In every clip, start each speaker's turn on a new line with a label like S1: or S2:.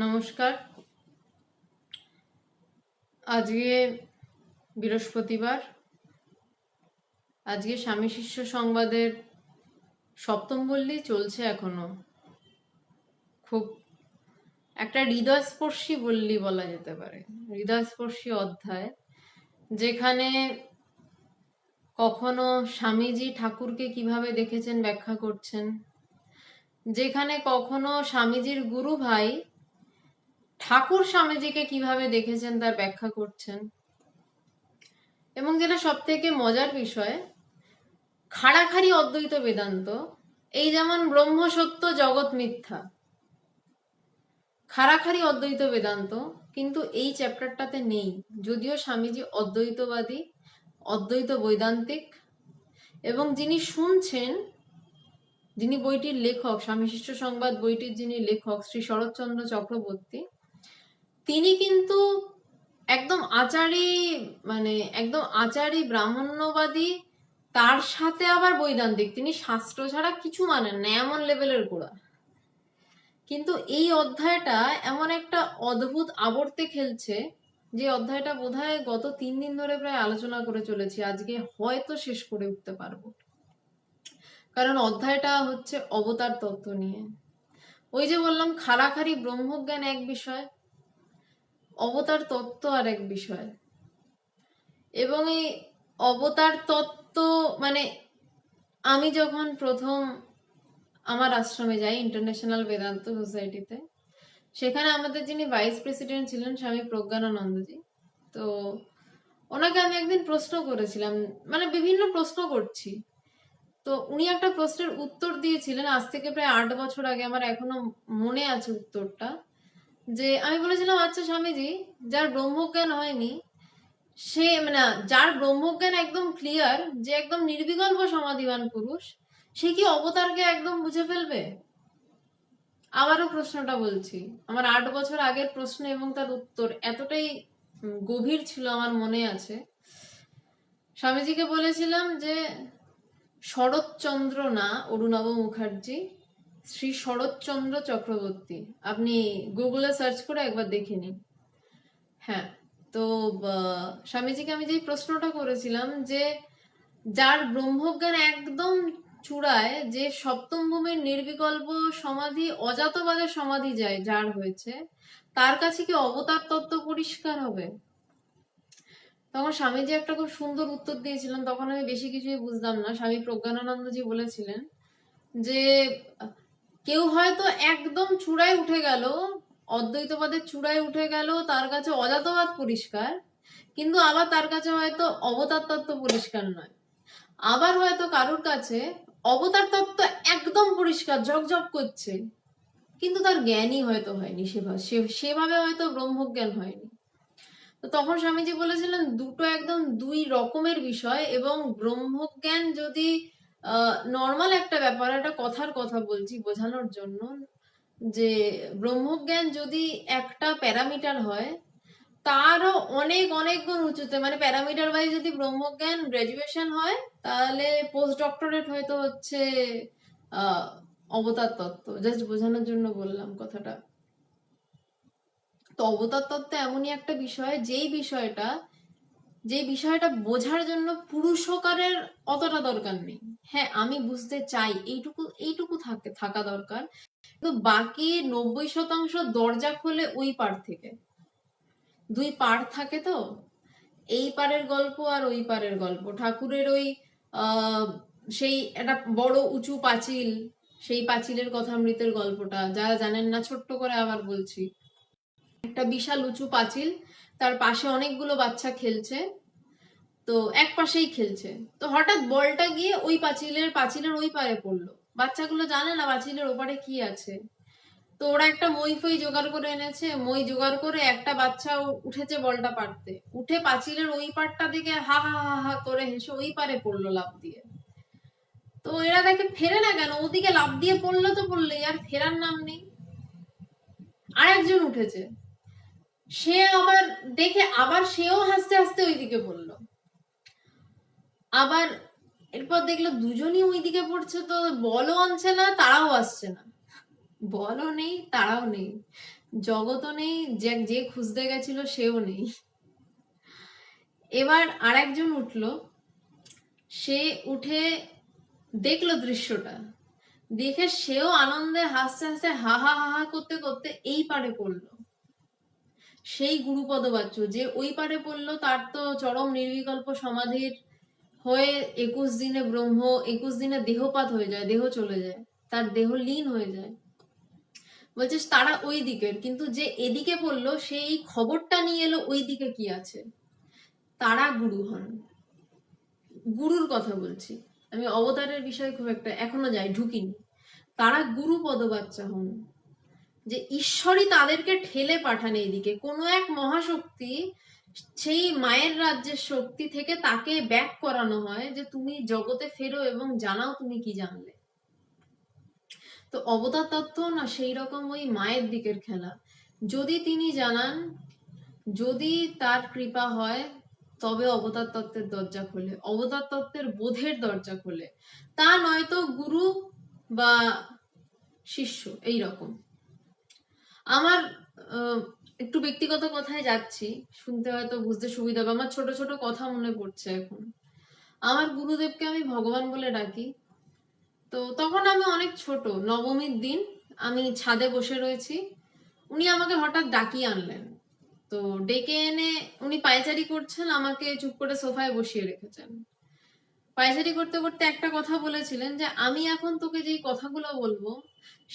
S1: নমস্কার। আজকে বৃহস্পতিবার। আজকে স্বামী শিষ্য সংবাদের সপ্তম বললেই চলছে এখনো। খুব একটা হৃদয়স্পর্শী বললি বলা যেতে পারে, হৃদয়স্পর্শী অধ্যায়, যেখানে কখনো স্বামীজি ঠাকুরকে কিভাবে দেখেছেন ব্যাখ্যা করছেন, যেখানে কখনো স্বামীজির গুরু ভাই ঠাকুর স্বামীজিকে কিভাবে দেখেছেন তার ব্যাখ্যা করছেন, এবং যেটা সব থেকে মজার বিষয়, খাড়াখাড়ি অদ্বৈত বেদান্ত। এই যেমন ব্রহ্ম সত্য জগৎ মিথ্যা, খাড়াখাড়ি অদ্বৈত বেদান্ত কিন্তু এই চ্যাপ্টারটাতে নেই। যদিও স্বামীজি অদ্বৈতবাদী, অদ্বৈত বৈদান্তিক, এবং যিনি শুনছেন, যিনি বইটির লেখক, স্বামী শিষ্য সংবাদ বইটির যিনি লেখক শ্রী শরৎচন্দ্র চক্রবর্তী, তিনি কিন্তু একদম আচারী, একদম আচারী ব্রাহ্মণ্যবাদী, তার সাথে আবার বৈদান্তিক। তিনি শাস্ত্র ছাড়া কিছু মানেন না, এমন লেভেলের গোড়া। কিন্তু এই অধ্যায়টা এমন একটা অদ্ভুত আবর্তে খেলছে, যে অধ্যায়টা বোধহয় গত 3 দিন ধরে প্রায় আলোচনা করে চলেছি। আজকে হয়তো শেষ করে উঠতে পারবো, কারণ অধ্যায়টা হচ্ছে অবতার তত্ত্ব নিয়ে। ওই যে বললাম, খাড়াখাড়ি ব্রহ্মজ্ঞান এক বিষয়, অবতার তত্ত্ব আর এক বিষয়। এবং এই অবতার তত্ত্ব আমি যখন প্রথম আমার আশ্রমে যাই, ইন্টারন্যাশনাল বেদান্ত সোসাইটিতে, সেখানে আমাদের যিনি ভাইস প্রেসিডেন্ট ছিলেন স্বামী প্রজ্ঞানানন্দজি, তো ওনাকে আমি একদিন প্রশ্ন করেছিলাম, বিভিন্ন প্রশ্ন করছি, তো উনি একটা প্রশ্নের উত্তর দিয়েছিলেন আজ থেকে প্রায় 8 বছর আগে। আমার এখনো মনে আছে উত্তরটা। যে আমি বলেছিলাম, আচ্ছা স্বামীজি, যার ব্রহ্মজ্ঞান হয়নি, সে যার ব্রহ্মজ্ঞান একদম ক্লিয়ার, যে একদম নির্বিকল্প সমাধিবান পুরুষ, সে কি অবতারকে একদম বুঝে ফেলবে? আবারও প্রশ্নটা বলছি, আমার 8 বছর আগের প্রশ্ন, এবং তার উত্তর এতটাই গভীর ছিল আমার মনে আছে। স্বামীজিকে বলেছিলাম যে শরৎচন্দ্র না অরুণাভ মুখার্জি, শ্রী শরৎচন্দ্র চক্রবর্তী। আপনি গুগলে সার্চ করে একবার দেখে নিন। হ্যাঁ, তো স্বামীজিকে আমি যে প্রশ্নটা করেছিলাম, যে যার ব্রহ্মজ্ঞান একদম চূড়ায়, যে সপ্তম ভূমির নির্বিকল্প সমাধি, অজাতবাদের সমাধি যায় যার হয়েছে, তার কাছে কি অবতার তত্ত্ব পরিষ্কার হবে? তখন স্বামীজি একটা খুব সুন্দর উত্তর দিয়েছিলেন। তখন আমি বেশি কিছুই বুঝলাম না। স্বামী প্রজ্ঞানানন্দজি বলেছিলেন যে কেউ হয়তো একদম চূড়ায় উঠে গেল, অদ্বৈতবাদের চূড়ায় উঠে গেল, তার কাছে অজাতবাদ পরিষ্কার, কিন্তু আবার তার কাছে হয়তো অবতার তত্ত্ব পরিষ্কার নয়। আবার হয়তো কারোর কাছে অবতার তত্ত্ব একদম পরিষ্কার, ঝকঝক করছে, কিন্তু তার জ্ঞানই হয়তো হয়নি, সেভাবে হয়তো ব্রহ্মজ্ঞান হয়নি। তো তখন স্বামীজি বলেছিলেন, দুটো একদম দুই রকমের বিষয়, এবং ব্রহ্মজ্ঞান যদি নর্মাল একটা ব্যাপার, একটা কথার কথা বলছি বোঝানোর জন্য, যে ব্রহ্মজ্ঞান যদি একটা প্যারামিটার হয়, তারও অনেক অনেক গুণ উঁচুতে, প্যারামিটার ওয়াইজ যদি ব্রহ্মজ্ঞান গ্রাজুয়েশন হয়, তাহলে পোস্ট ডক্টরেট হয়তো হচ্ছে অবতার তত্ত্ব। জাস্ট বোঝানোর জন্য বললাম কথাটা। তো অবতার তত্ত্ব এমনই একটা বিষয়, যে বিষয়টা বোঝার জন্য পুরুষকারের অতটা দরকার নেই। হ্যাঁ, আমি বুঝতে চাই, এইটুকু থাকা দরকার, কিন্তু বাকি 90% দরজা খোলে ওই পার থেকে। দুই পার থাকে, তো এই পারের গল্প আর ওই পারের গল্প। ঠাকুরের ওই সেই একটা বড় উঁচু পাঁচিল, সেই পাঁচিলের কথামৃতের গল্পটা যারা জানেন না, ছোট্ট করে আবার বলছি। একটা বিশাল উঁচু পাঁচিল, তার পাশে অনেকগুলো বাচ্চা খেলছে, তো এক পাশেই খেলছে, তো হঠাৎ বলটা গিয়ে ওই পাঁচিলের ওই পারে পড়লো। বাচ্চাগুলো জানে না পাঁচিলের ওপারে কি আছে, তো ওরা একটা মই ফই জোগাড় করে এনেছে। মই জোগাড় করে একটা বাচ্চা উঠেছে বলটা পারতে, উঠে পাঁচিলের ওই পারটা দিকে হা হা হা হা করে হেসে ওই পারে পড়লো লাফ দিয়ে। তো এরা দেখে, ফেরে না কেন, ওদিকে লাফ দিয়ে পড়লো তো পড়লেই, আর ফেরার নাম নেই। আর একজন উঠেছে, সে আবার দেখে আবার সেও হাসতে হাসতে ওইদিকে পড়লো। আবার এরপর দেখলো দুজনই ওইদিকে পড়ছে, তো বলও আনছে না, তারাও আসছে না। বলও নেই, তারাও নেই, জগতও নেই, যে যে খুঁজতে গেছিল সেও নেই। এবার আরেকজন উঠলো, সে উঠে দেখলো দৃশ্যটা, দেখে সেও আনন্দে হাসতে হাসতে হা হা হা হা করতে করতে এই পারে পড়লো। সেই গুরুপদ বাচ্য যে ওই পারে পড়লো, তার তো চরম নির্বিকল্প সমাধির হয়ে 21 দিনে ব্রহ্ম, 21 দিনে দেহপাত হয়ে যায়, দেহ চলে যায়, তার দেহ লীন হয়ে যায়। বলছিস তারা ওই দিকের, কিন্তু যে এদিকে পড়লো সে এই খবরটা নিয়ে এলো ওই দিকে কি আছে। তারা গুরু হন। গুরুর কথা বলছি আমি, অবতারের বিষয় খুব একটা এখনো যাই ঢুকিনি। তারা গুরু পদবাচ্চা হন, যে ঈশ্বরই তাদেরকে ঠেলে পাঠান এইদিকে। কোনো এক মহাশক্তি, সেই মায়ের রাজ্যের শক্তি থেকে তাকে ব্যাক করানো হয় যে তুমি জগতে ফেরো এবং জানাও তুমি কি জানলে। তো অবতার তত্ত্ব না সেই রকম ওই মায়ের দিকের খেলা। যদি তিনি জানান, যদি তার কৃপা হয়, তবে অবতার তত্ত্বের দরজা খোলে, অবতার তত্ত্বের বোধের দরজা খোলে। তা নয়তো গুরু বা শিষ্য এই রকম। আমার একটু ব্যক্তিগত কথায় যাচ্ছি, শুনতে হয়তো বুঝতে সুবিধা হবে। আমার ছোট ছোট কথা মনে পড়ছে এখন। আমার গুরুদেবকে আমি ভগবান বলে ডাকি। তো তখন আমি অনেক ছোট, নবমীর দিন আমি ছাদে বসে রয়েছি, উনি আমাকে হঠাৎ ডাকিয়ে আনলেন। তো ডেকে এনে উনি পায়চারি করছেন, আমাকে চুপ করে সোফায় বসিয়ে রেখেছেন। পায়চারি করতে করতে একটা কথা বলেছিলেন যে আমি এখন তোকে যেই কথাগুলো বলবো,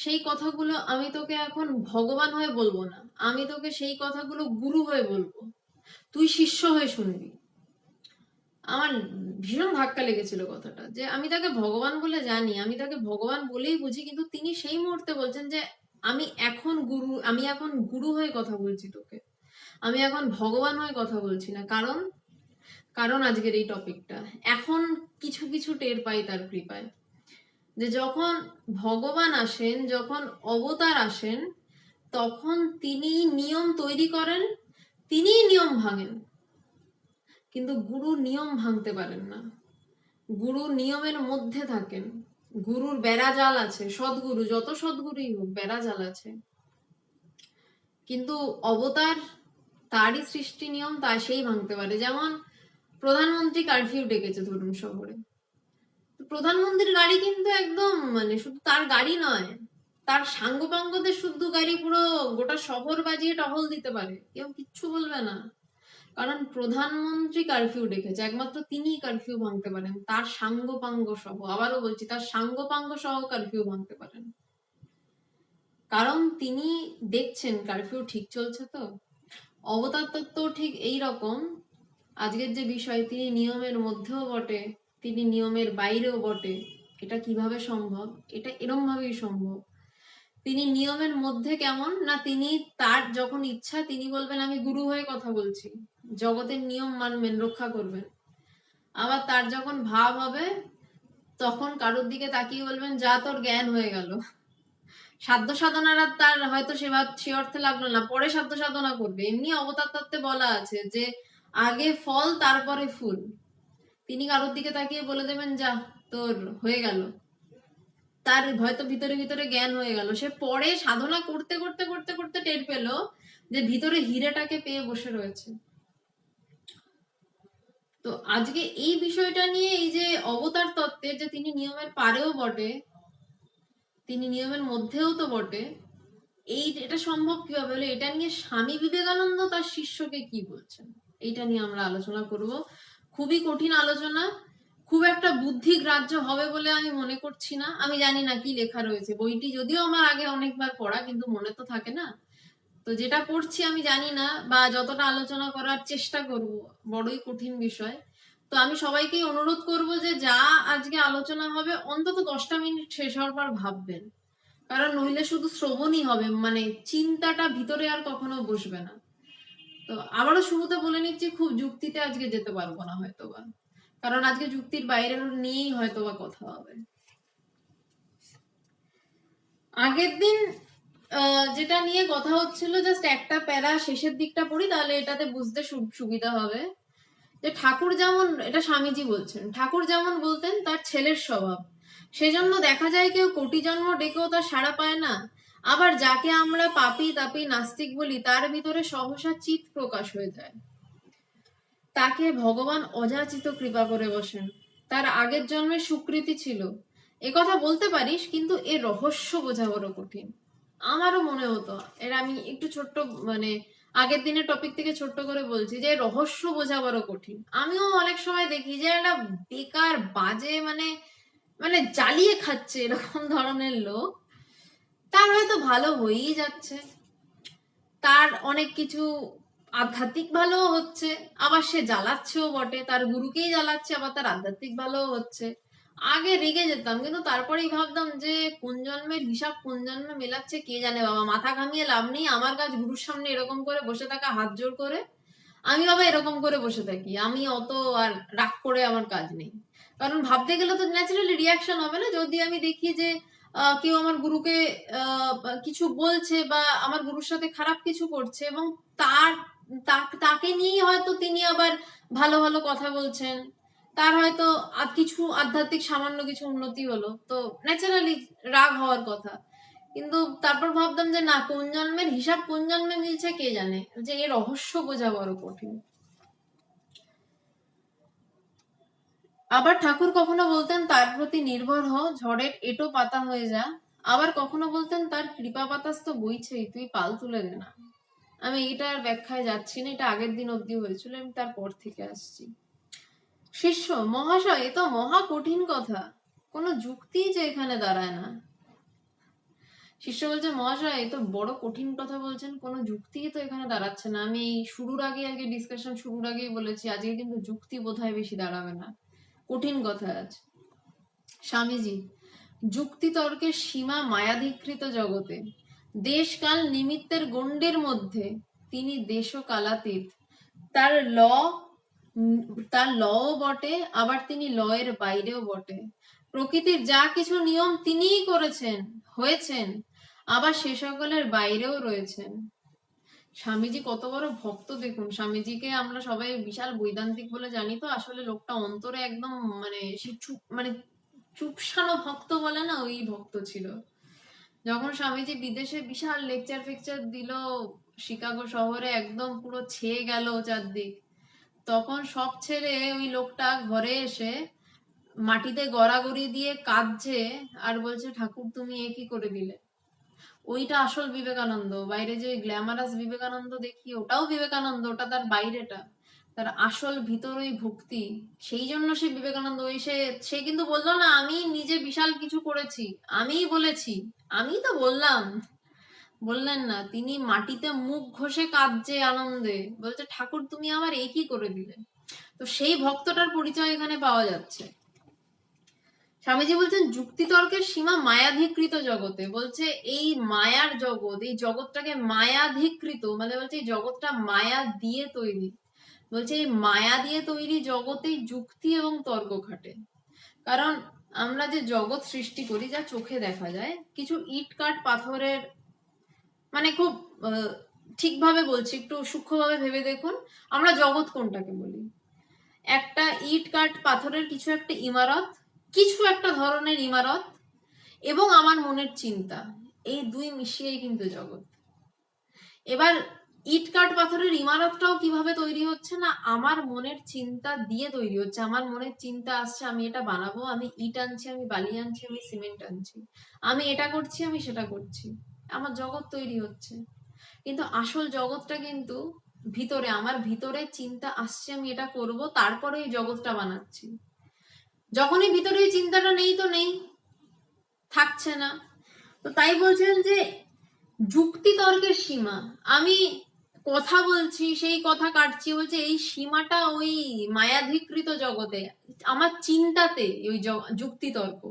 S1: সেই কথাগুলো আমি তোকে এখন ভগবান হয়ে বলবো না, আমি তোকে সেই কথাগুলো গুরু হয়ে বলবো, তুই শিষ্য হয়ে শুনবি। আমার ভীষণ ধাক্কা লেগেছিল কথাটা, যে আমি তাকে ভগবান বলে জানি, আমি তাকে ভগবান বলেই বুঝি, কিন্তু তিনি সেই মুহূর্তে বলছেন যে আমি এখন গুরু হয়ে কথা বলছি তোকে, আমি এখন ভগবান হয়ে কথা বলছি না। কারণ কারণ আজকের এই টপিকটা এখন কিছু কিছু টের পাই তার কৃপায়, যে যখন ভগবান আসেন, যখন অবতার আসেন, তখন তিনি নিয়ম তৈরি করেন, তিনিই নিয়ম ভাঙেন। কিন্তু গুরু নিয়ম ভাঙতে পারেন না, গুরু নিয়মের মধ্যে থাকেন। গুরুর বেড়াজাল আছে, সদ্গুরু যত সদ্গুরুই হোক বেড়াজাল আছে। কিন্তু অবতার তারই সৃষ্টি নিয়ম, তা সেই ভাঙতে পারে। যেমন প্রধানমন্ত্রী কারফিউ ডেকেছে ধরুন শহরে, প্রধানমন্ত্রীর গাড়ি কিন্তু একদম মানে শুধু তার গাড়ি নয়, তার সাঙ্গপাঙ্গদের শুদ্ধ গাড়ি পুরো গোটা শহর বাজিয়ে টহল দিতে পারে, কেউ কিচ্ছু বলবে না। কারণ প্রধানমন্ত্রী কারফিউ ডেকেছে, একমাত্র তিনিই কারফিউ ভাঙতে পারেন, তার সাঙ্গপাঙ্গ সহ, আবারও বলছি তার সাঙ্গপাঙ্গ সহ কারফিউ ভাঙতে পারেন। কারণ তিনি দেখছেন কারফিউ ঠিক চলছে। তো অবতার তত্ত্ব ঠিক এই রকম। আজকের যে বিষয়, তিনি নিয়মের মধ্যেও বটে, তিনি নিয়মের বাইরেও বটে। এটা কিভাবে সম্ভব? এটা এরম ভাবেই সম্ভব। তিনি নিয়মের মধ্যে কেমন না, তিনি তার যখন ইচ্ছা তিনি বলবেন আমি গুরু হয়ে কথা বলছি, জগতের নিয়ম মানবেন, রক্ষা করবেন। আবার তার যখন ভাব হবে, তখন কারোর দিকে তাকিয়ে বলবেন যা তোর জ্ঞান হয়ে গেল। সাধ্য সাধনারা তার হয়তো সে অর্থে লাগলো না, পরে সাধ্য সাধনা করবে। এমনি অবতার তত্ত্বে বলা আছে যে আগে ফল তারপরে ফুল। তিনি কারোর দিকে তাকিয়ে বলে দেবেন যা তোর হয়ে গেল, তার হয়তো ভিতরে ভিতরে জ্ঞান হয়ে গেল, সে পরে সাধনা করতে করতে করতে করতে টের পেল যে ভিতরে হিরেটাকে পেয়ে বসে রয়েছে। তো আজকে এই বিষয়টা নিয়ে, এই যে অবতার তত্ত্বে যে তিনি নিয়মের পারেও বটে, তিনি নিয়মের মধ্যেও তো বটে, এটা সম্ভব কিভাবে হলো, এটা নিয়ে স্বামী বিবেকানন্দ তার শিষ্যকে কি বলছেন, এইটা নিয়ে আমরা আলোচনা করব। খুবই কঠিন আলোচনা, খুব একটা বুদ্ধি গ্রাহ্য হবে বলে আমি মনে করছি না। আমি জানি না কি লেখা রয়েছে, বইটি যদিও আমার আগে অনেকবার পড়া, কিন্তু মনে তো থাকে না। তো যেটা পড়ছি আমি জানি না, বা যতটা আলোচনা করার চেষ্টা করব, বড়ই কঠিন বিষয়। তো আমি সবাইকেই অনুরোধ করব যে যা আজকে আলোচনা হবে অন্তত 10টা মিনিট শেষ হওয়ার পর ভাববেন, কারণ নইলে শুধু শ্রবণই হবে, মানে চিন্তাটা ভিতরে আর কখনো বসবে না। তো আবারও শুরুতে বলে নিচ্ছি, খুব যুক্তিতে আজকে যেতে পারবো না হয়তোবা, কারণ আজকে যুক্তির বাইরের নিয়েই হয়তোবা কথা হবে। আগের দিন যেটা নিয়ে কথা হচ্ছিল, জাস্ট একটা প্যারা শেষের দিকটা পড়ি, তাহলে এটাতে বুঝতে সুবিধা হবে। যে ঠাকুর যেমন, এটা স্বামীজি বলছেন, ঠাকুর যেমন বলতেন তার ছেলের স্বভাব, সেজন্য দেখা যায় কেউ কোটি জন্ম ডেকেও তার সাড়া পায় না, আবার যাকে আমরা পাপী তাপী নাস্তিক বলি তার ভিতরে সহসা চিৎ প্রকাশ হয়ে যায়। তাকে ভগবান অযাচিত কৃপা করে বসেন, তার আগের জন্মে সুকৃতি ছিল এ কথা বলতে পারিস, কিন্তু এর রহস্য বোঝা বড় কঠিন। আমারও মনে হতো, এর আমি একটু ছোট্ট মানে আগের দিনের টপিক থেকে ছোট্ট করে বলছি যে রহস্য বোঝা বড় কঠিন। আমিও অনেক সময় দেখি যে একটা বেকার বাজে মানে মানে জ্বালিয়ে খাচ্ছে এরকম ধরনের লোক, তার হয়তো ভালো হয়েই যাচ্ছে, তার অনেক কিছু আধ্যাত্মিক ভালো হচ্ছে, আবার সে জ্বালাচ্ছেও বটে, তার গুরুকেই জ্বালাচ্ছে, আবার তার আধ্যাত্মিক ভালো হচ্ছে। আগে রেগে যেতাম, কিন্তু তারপরেই ভাবতাম যে কোন জন্মের হিসাব কোন জন্মে মেলাচ্ছে কে জানে বাবা, মাথা ঘামিয়ে লাভ নেই। আমার কাজ গুরুর সামনে এরকম করে বসে থাকা, হাত জোর করে আমি বাবা এরকম করে বসে থাকি। আমি অত আর রাগ করে আমার কাজ নেই, কারণ ভাবতে গেলে তো ন্যাচারালি রিয়াকশন হবে না। যদি আমি দেখি যে কেউ আমার গুরুকে কিছু বলছে বা আমার গুরুর সাথে খারাপ কিছু করছে, এবং তার তাকে নিয়েই হয়তো তিনি আবার ভালো ভালো কথা বলছেন, তার হয়তো কিছু আধ্যাত্মিক সামান্য কিছু উন্নতি হলো, তো ন্যাচারালি রাগ হওয়ার কথা। কিন্তু তারপর ভাবতাম যে না, কোন জন্মের হিসাব কোন জন্মে মিলছে কে জানে, যে এর রহস্য বোঝা বড় কঠিন। আবার ঠাকুর কখনো বলতেন তার প্রতি নির্ভর হ, ঝড়ের এটো পাতা হয়ে যা। আবার কখনো বলতেন তার কৃপা বাতাস তো বইছেই, তুই পাল তুলে দে না। আমি এটার ব্যাখ্যায় যাচ্ছি না, এটা আগের দিন অব্দি হয়েছিল, আমি তারপর থেকে আসছি। শিষ্য মহাশয়, এ তো মহা কঠিন কথা, কোনো যুক্তি যে এখানে দাঁড়ায় না। শিষ্য বলছে মহাশয় এই তো বড় কঠিন কথা বলছেন, কোনো যুক্তিই তো এখানে দাঁড়াচ্ছে না। আমি শুরুর আগে ডিসকাশন শুরুর আগেই বলেছি আজকে কিন্তু যুক্তি বোধহয় বেশি দাঁড়াবে না, কঠিন কথা আছে। স্বামীজি, যুক্তি তর্কের সীমা মায়াধিকৃত জগতে, দেশকাল নিমিত্তের গণ্ডির মধ্যে তিনি দেশ ও কালাতীত। তার ল তার লও বটে, আবার তিনি লয়ের বাইরেও বটে। প্রকৃতির যা কিছু নিয়ম তিনিই করেছেন হয়েছেন, আবার সে সকলের বাইরেও রয়েছেন। স্বামীজি কত বড় ভক্ত দেখুন। স্বামীজিকে আমরা সবাই বিশাল বৈদান্তিক বলে জানি, তো আসলে লোকটা অন্তরে একদম মানে সে মানে চুপসানো ভক্ত বলে না, ওই ভক্ত ছিল। যখন স্বামীজি বিদেশে বিশাল লেকচার ফেকচার দিল, শিকাগো শহরে একদম পুরো ছেয়ে গেল চারদিক, তখন সব ছেড়ে ওই লোকটা ঘরে এসে মাটিতে গড়াগড়ি দিয়ে কাঁদছে আর বলছে ঠাকুর তুমি এ কি করে দিলে। ওইটা আসল বিবেকানন্দ। বাইরে যে গ্ল্যামারাস বিবেকানন্দ দেখি ওটাও বিবেকানন্দ, ওটা তার বাইরেটা, তার আসল ভিতর ওই ভক্তি। সেই জন্য সে বিবেকানন্দ। ওই সে কিন্তু বললো না আমি নিজে বিশাল কিছু করেছি, আমিই বলেছি, আমি তো বললাম। বললেন না, তিনি মাটিতে মুখ ঘষে কাঁদছে আনন্দে, বলছে ঠাকুর তুমি আমার এ কি করে দিলে। তো সেই ভক্তটার পরিচয় এখানে পাওয়া যাচ্ছে। স্বামীজি বলছেন যুক্তিতর্কের সীমা মায়াধিকৃত জগতে, বলছে এই মায়ার জগৎ, এই জগৎটাকে মায়াধিকৃত মানে বলছে এই জগৎটা মায়া দিয়ে তৈরি। বলছে এই মায়া দিয়ে তৈরি জগতেই যুক্তি এবং তর্ক খাটে। কারণ আমরা যে জগৎ সৃষ্টি করি যা চোখে দেখা যায়, কিছু ইট কাঠ পাথরের, মানে খুব ঠিকভাবে বলছি, একটু সূক্ষ্মভাবে ভেবে দেখুন, আমরা জগৎ কোনটাকে বলি? একটা ইট কাঠ পাথরের কিছু একটা ইমারত, কিছু একটা ধরনের ইমারত, এবং আমার মনের চিন্তা, এই দুই মিশিয়েই কিন্তু জগৎ। এবার ইট কাঠ পাথরের ইমারতটাও কিভাবে তৈরি হচ্ছে না, আমার মনের চিন্তা দিয়ে তৈরি হচ্ছে। আমার মনের চিন্তা আসছে আমি এটা বানাবো, আমি ইট আনছি, আমি বালি আনছি, আমি সিমেন্ট আনছি, আমি এটা করছি, আমি সেটা করছি, আমার জগৎ তৈরি হচ্ছে। কিন্তু আসল জগৎটা কিন্তু ভিতরে, আমার ভিতরে চিন্তা আসছে আমি এটা করব, তারপরে এই জগৎটা বানাচ্ছি। যখনই ভিতরে এই চিন্তাটা নেই তো নেই, থাকছে না। তো তাই বলছেন যে যুক্তি তর্কের সীমা, আমি কথা বলছি সেই কথা কাটছি, বলছে এই সীমাটা ওই মায়াধিকৃত জগতে, আমার চিন্তাতে ওই যুক্তি তর্ক,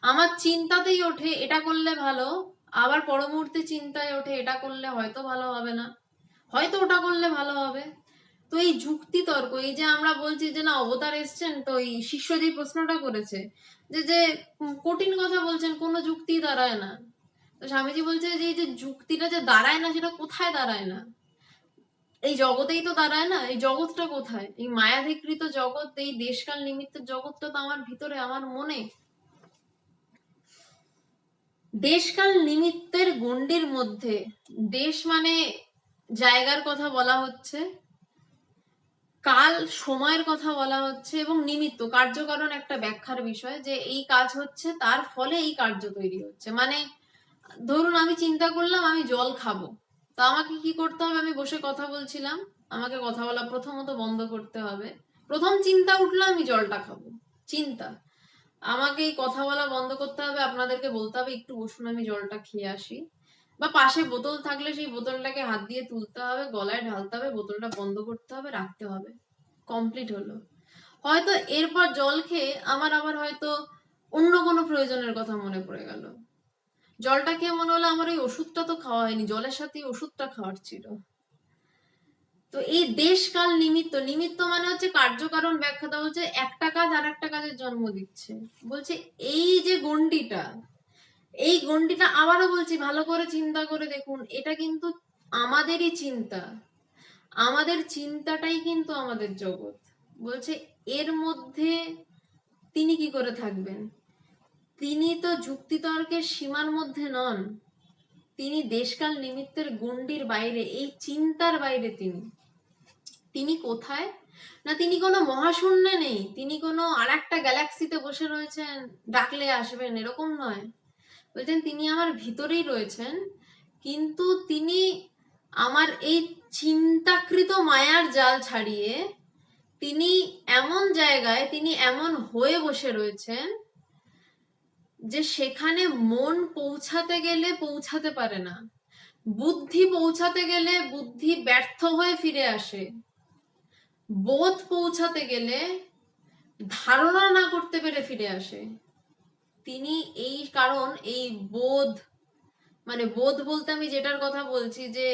S1: আমার চিন্তাতেই ওঠে এটা করলে ভালো, আবার পরমুহূর্তে চিন্তায় ওঠে এটা করলে হয়তো ভালো হবে না, হয়তো ওটা করলে ভালো হবে। তো এই যুক্তি তর্ক, এই যে আমরা বলছি যে না অবতার এসছেন, তো এই শিষ্য যে প্রশ্নটা করেছে যে যে কঠিন কথা বলছেন, কোনো যুক্তি দাঁড়ায় না। তো স্বামীজি বলছে যে এই যে যুক্তিটা যে দাঁড়ায় না, সেটা কোথায় দাঁড়ায় না? এই জগতেই তো দাঁড়ায় না। এই জগৎটা কোথায়? এই মায়াধিকৃত জগৎ, এই দেশকাল নিমিত্তের জগৎটা তো আমার ভিতরে, আমার মনে। দেশকাল নিমিত্তের গণ্ডির মধ্যে, দেশ মানে জায়গার কথা বলা হচ্ছে, কাল সময়ের কথা বলা হচ্ছে, এবং নিমিত্ত কার্যকারণ একটা ব্যাখ্যার বিষয়, যে এই কাজ হচ্ছে তার ফলে এই কার্য তৈরি হচ্ছে। মানে ধরুন আমি চিন্তা করলাম আমি জল খাবো, তো আমাকে কি করতে হবে? আমি বসে কথা বলছিলাম, আমাকে কথা বলা প্রথমত বন্ধ করতে হবে। প্রথম চিন্তা উঠলো আমি জলটা খাবো, চিন্তা, আমাকে এই কথা বলা বন্ধ করতে হবে, আপনাদেরকে বলতে হবে একটু বসুন আমি জলটা খেয়ে আসি, বা পাশে বোতল থাকলে সেই বোতলটাকে হাত দিয়ে তুলতে হবে, গলায় ঢালতে হবে, বোতলটা বন্ধ করতে হবে, রাখতে হবে, কমপ্লিট হলো। হয়তো এরপর জল খেয়ে আমার আবার হয়তো অন্য কোনো প্রয়োজনের কথা মনে পড়ে গেল, জলটা খেয়ে মনে হলো আমার ওই ওষুধটা তো খাওয়া হয়নি, জলের সাথে ওষুধটা খাওয়ার ছিল। তো এই দেশ কাল নিমিত্ত, নিমিত্ত মানে হচ্ছে কার্যকারণ ব্যাখ্যাটা হচ্ছে একটা কাজ আর একটা কাজের জন্ম দিচ্ছে। বলছে এই যে গণ্ডিটা, এই গণ্ডিটা আবারও বলছি ভালো করে চিন্তা করে দেখুন, এটা কিন্তু আমাদেরই চিন্তা, আমাদের চিন্তাটাই কিন্তু আমাদের জগৎ। বলছে এর মধ্যে তিনি কি করে থাকবেন? তিনি তো যুক্তিতর্কের সীমার মধ্যে নন, তিনি দেশকাল নিমিত্তের গণ্ডির বাইরে, এই চিন্তার বাইরে। তিনি কোথায়? না তিনি কোনো মহাশূন্যে নেই, তিনি কোনো আর একটা গ্যালাক্সিতে বসে রয়েছেন, ডাকলে আসবেন এরকম নয়। বলছেন তিনি আমার ভিতরেই রয়েছেন, কিন্তু তিনি আমার এই চিন্তাকৃত মায়ার জাল ছাড়িয়ে তিনি এমন জায়গায়, তিনি এমন হয়ে বসে রয়েছেন যে সেখানে মন পৌঁছাতে গেলে পৌঁছাতে পারে না, বুদ্ধি পৌঁছাতে গেলে বুদ্ধি ব্যর্থ হয়ে ফিরে আসে, বোধ পৌঁছাতে গেলে ধারণা না করতে পেরে ফিরে আসে। তিনি এই কারণ, এই বোধ মানে বোধ বলতে আমি যেটার কথা বলছি, যে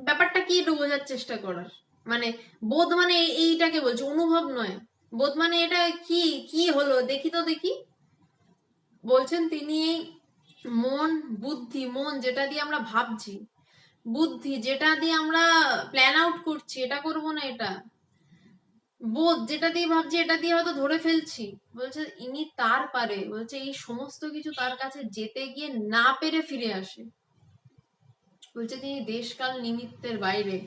S1: ব্যাপারটা কি একটু বোঝার চেষ্টা করার, মানে বোধ মানে এইটাকে বলছি, অনুভব নয়। বোধ মানে এটা কি, কি হলো দেখি তো দেখি। বলছেন তিনি এই মন, বুদ্ধি, মন যেটা দিয়ে আমরা ভাবছি, বুদ্ধি যেটা দিয়ে আমরা প্ল্যান আউট করছি, এটা করব না এটা, বোধ যেটা দিয়ে ভাবছি এটা দিয়ে হয়তো ধরে ফেলছি। বলছে ইনি তার পারে, বলছে এই সমস্ত কিছু তার কাছে যেতে গিয়ে না পেরে ফিরে আসে। বলছে তিনি দেশকাল নিমিত্তের বাইরে,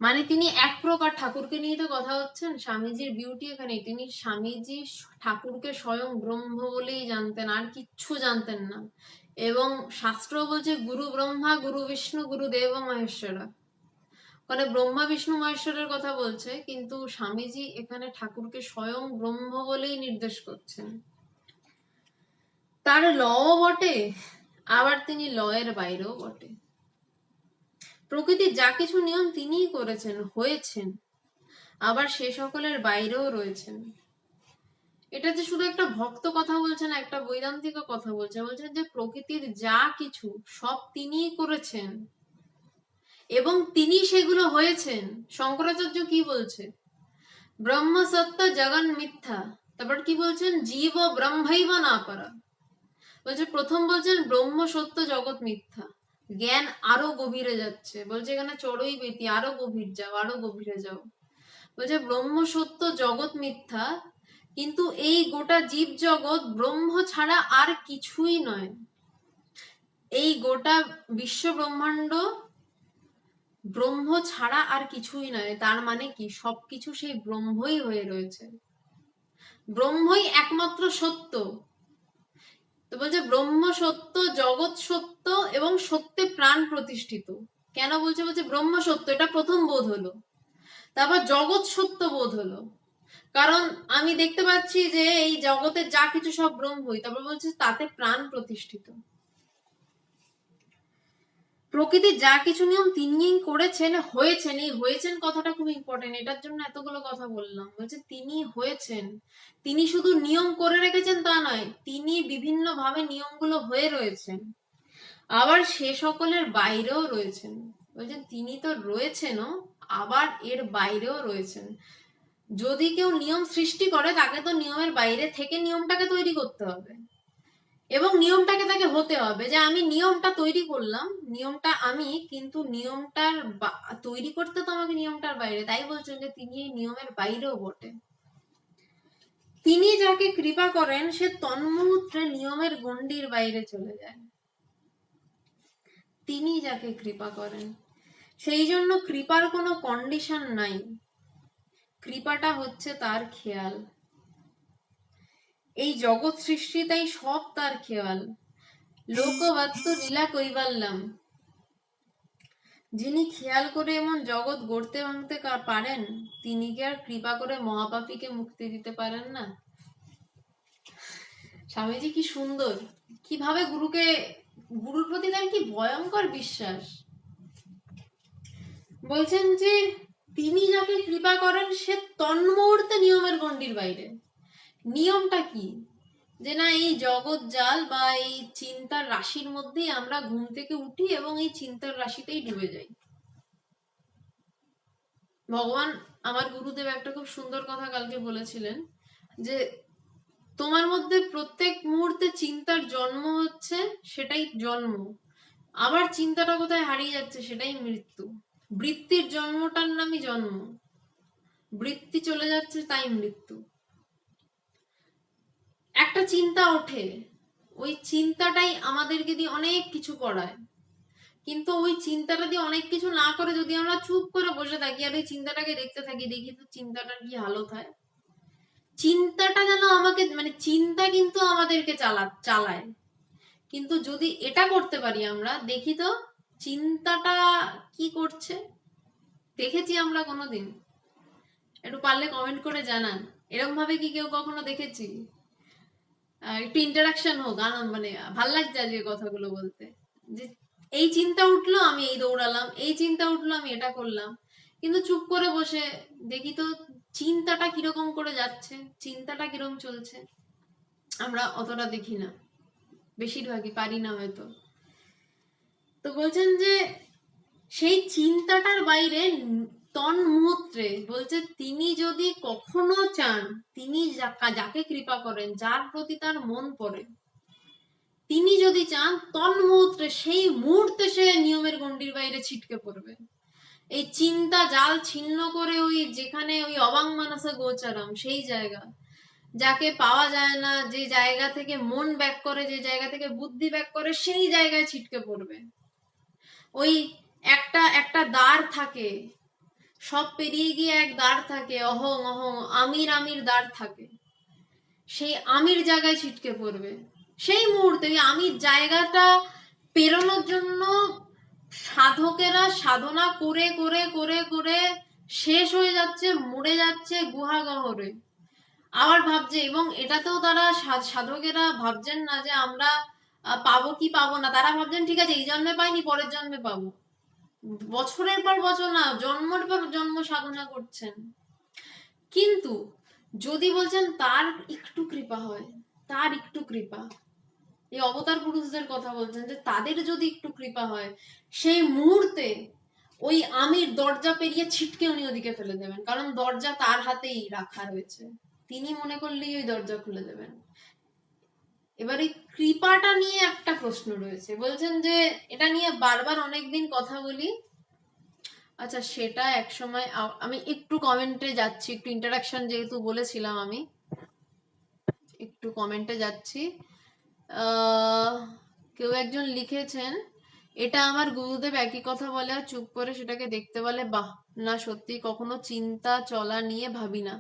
S1: মানে তিনি এক প্রকার, ঠাকুরকে নিয়ে তো কথা হচ্ছেন, স্বামীজির বিউটি এখানে, তিনি স্বামীজি ঠাকুরকে স্বয়ং ব্রহ্ম বলেই জানতেন, আর কিচ্ছু জানতেন না। এবং শাস্ত্র বলছে গুরু ব্রহ্মা গুরু বিষ্ণু গুরু দেব মহেশ্বরা, মানে ব্রহ্মা বিষ্ণু মহেশ্বরের কথা বলছে, কিন্তু স্বামীজি এখানে ঠাকুরকে স্বয়ং ব্রহ্ম বলেই নির্দেশ করছেন। তার লও বটে, আবার তিনি লয়ের বাইরেও বটে। প্রকৃতির যা কিছু নিয়ম তিনিই করেছেন, হয়েছেন, আবার সে সকলের বাইরেও রয়েছেন। এটা যে শুধু একটা ভক্ত কথা বলছে না, একটা বৈদান্তিক কথা বলছে। বলছেন যে প্রকৃতির যা কিছু সব তিনিই করেছেন এবং তিনি সেগুলো হয়েছেন। শঙ্করাচার্য কি বলছে? ব্রহ্ম সত্য জগন মিথ্যা, তারপর কি বলছেন? জীব ব্রহ্মৈব না পারা। বলছে প্রথম বলছেন ব্রহ্ম সত্য জগৎ মিথ্যা, জ্ঞান আরো গভীরে যাচ্ছে, বলছে এখানে চড়ই বেতি, আরো গভীর যাও, আরো গভীরে যাও। বলছে ব্রহ্ম সত্য জগৎ মিথ্যা, কিন্তু এই গোটা জীব জগৎ ব্রহ্ম ছাড়া আর কিছুই নয়। এই গোটা বিশ্ব ব্রহ্মাণ্ড ব্রহ্ম ছাড়া আর কিছুই নয়। তার মানে কি? সবকিছু সেই ব্রহ্মই হয়ে রয়েছে, ব্রহ্মই একমাত্র সত্য। তো বলছে ব্রহ্ম সত্য, জগৎ সত্য এবং সত্যে প্রাণ প্রতিষ্ঠিত। কেন বলছে? বলছে ব্রহ্ম সত্য, এটা প্রথম বোধ হলো। তারপর জগৎ সত্য বোধ হলো, কারণ আমি দেখতে পাচ্ছি যে এই জগতের যা কিছু সব ব্রহ্মই। তারপর বলছে তাতে প্রাণ প্রতিষ্ঠিত। প্রকৃতির যা কিছু নিয়ম তিনি করেছেন, হয়েছেন। এই হয়েছেন কথাটা খুব ইম্পর্টেন্ট, এটার জন্য এতগুলো কথা বললাম। বলছে তিনি হয়েছেন, তিনি শুধু নিয়ম করে রেখেছেন তা নয়, তিনি বিভিন্ন ভাবে নিয়মগুলো হয়ে রয়েছেন, আবার সে সকলের বাইরেও রয়েছেন। বলছেন তিনি তো রয়েছেনও, আবার এর বাইরেও রয়েছেন। যদি কেউ নিয়ম সৃষ্টি করে, তাকে তো নিয়মের বাইরে থেকে নিয়মটাকে তৈরি করতে হবে, এবং নিয়মটাকে তাকে হতে হবে যে আমি নিয়মটা তৈরি করলাম, নিয়মটা আমি, কিন্তু নিয়মটার তৈরি করতে তো আমাকে নিয়মটার বাইরে। তাই বলছেন যে তিনি এই নিয়মের বাইরেও বটে। তিনি যাকে কৃপা করেন সে তন্মুহূর্তে নিয়মের গণ্ডির বাইরে চলে যায়। তিনি যাকে কৃপা করেন, সেই জন্য কৃপার কোনো কন্ডিশন নাই, কৃপাটা হচ্ছে তার খেয়াল। এই জগৎ সৃষ্টি তাই সব তার খেয়াল। লোকবাত্য লীলা কৈবাল্যাম, যিনি খেয়াল করে এমন জগৎ গড়তে ভাঙতে পারেন, তিনি কি আর কৃপা করে মহাপাপীকে মুক্তি দিতে পারেন না? স্বামীজি কি সুন্দর, কিভাবে গুরুর প্রতি তার কি ভয়ঙ্কর বিশ্বাস। বলছেন যে তিনি যাকে কৃপা করেন সে তন্মুহূর্তে নিয়মের গণ্ডির বাইরে। নিয়মটা কি? যে না, এই জগৎ জাল বা এই চিন্তার রাশির মধ্যেই আমরা ঘুম থেকে উঠি এবং এই চিন্তার রাশিতেই ডুবে যাই। ভগবান, আমার গুরুদেব একটা খুব সুন্দর কথা কালকে বলেছিলেন যে তোমার মধ্যে প্রত্যেক মুহূর্তে চিন্তার জন্ম হচ্ছে, সেটাই জন্ম। আবার চিন্তাটা কোথায় হারিয়ে যাচ্ছে, সেটাই মৃত্যু। বৃত্তির জন্মটার নামই জন্ম, বৃত্তি চলে যাচ্ছে তাই মৃত্যু। একটা চিন্তা ওঠে, ওই চিন্তাটাই আমাদেরকে দিয়ে অনেক কিছু করায়, কিন্তু ওই চিন্তাটা দিয়ে অনেক কিছু না করে যদি আমরা চুপ করে বসে থাকি আর ওই চিন্তাটাকে দেখতে থাকি, দেখি তো চিন্তাটার কি হালত হয়। চিন্তাটা যেন আমাকে, মানে চিন্তা কিন্তু আমাদেরকে চালায়, কিন্তু যদি এটা করতে পারি আমরা, দেখি তো চিন্তাটা কি করছে। দেখেছি আমরা কোনোদিন? একটু পারলে কমেন্ট করে জানান, এরকম ভাবে কি কেউ কখনো দেখেছি? একটু ইন্টারাকশন হোক, আনন্দ, মানে ভাল লাগছে আজকে কথাগুলো বলতে। যে এই চিন্তা উঠলো আমি এই দৌড়ালাম, এই চিন্তা উঠলো আমি এটা করলাম, কিন্তু চুপ করে বসে দেখি তো চিন্তাটা কিরকম করে যাচ্ছে, চিন্তাটা কিরকম চলছে। আমরা অতটা দেখি না, বেশিরভাগই পারি না হয়তো। তো বলছেন যে সেই চিন্তাটার বাইরে তন্মুহূর্তে, বলছে তিনি যদি কখনো চান, তিনি যাকে কৃপা করেন, যার প্রতি তার মন পড়ে, তিনি যদি চান তন্মুহূর্তে, সেই মুহূর্তে সে নিয়মের গণ্ডির বাইরে ছিটকে পড়বে। এই চিন্তা জাল ছিন্ন করে ওই যেখানে ওই অবাং মানসে গোচরম, সেই জায়গা যাকে পাওয়া যায় না, যে জায়গা থেকে মন ব্যাক করে, যে জায়গা থেকে বুদ্ধি ব্যাক করে, সেই জায়গায় ছিটকে পড়বে। ওই একটা একটা দ্বার থাকে, সব পেরিয়ে গিয়ে এক দ্বার থাকে, অহং অহং আমির আমির দ্বার থাকে, সেই আমির জায়গায় ছিটকে পড়বে। সেই মুহূর্তে ওই আমির জায়গাটা পেরোনোর জন্য সাধকেরা সাধনা করে করে করে করে শেষ হয়ে যাচ্ছে, মরে যাচ্ছে গুহাগহরে। আবার ভাবছে, এবং এটাতেও তারা সাধকেরা ভাবছেন না যে আমরা পাবো কি পাবো না, তারা ভাবছেন ঠিক আছে এই জন্মে পাইনি, পরের জন্মে পাবো। বছরের পর বছর না, জন্মের পর জন্ম সাধনা করছেন। কিন্তু যদি বলছেন তার একটু কৃপা হয়, তার একটু কৃপা, এই অবতার পুরুষদের কথা বলছেন যে তাদের যদি একটু কৃপা হয়, সেই মুহূর্তে ওই আমির দরজা পেরিয়ে ছিটকে উনি ওদিকে ফেলে দেবেন, কারণ দরজা তার হাতেই রাখা রয়েছে, তিনি মনে করলেই ওই দরজা খুলে দেবেন। এবার এই কৃপাটা নিয়ে একটা প্রশ্ন রয়েছে, বলছেন যে এটা নিয়ে বারবার অনেকদিন কথা বলি। আচ্ছা, সেটা এক সময় আমি একটু কমেন্টে যাচ্ছি, একটু ইন্টারাকশন যেহেতু বলেছিলাম, আমি একটু কমেন্টে যাচ্ছি। কেউ একজন লিখেছেন, এটা আমার গুরুদেব একই কথা বলে আর চুপ করে সেটাকে দেখতে বলে। বাহ, না সত্যি কখনো চিন্তা চলা নিয়ে ভাবি না।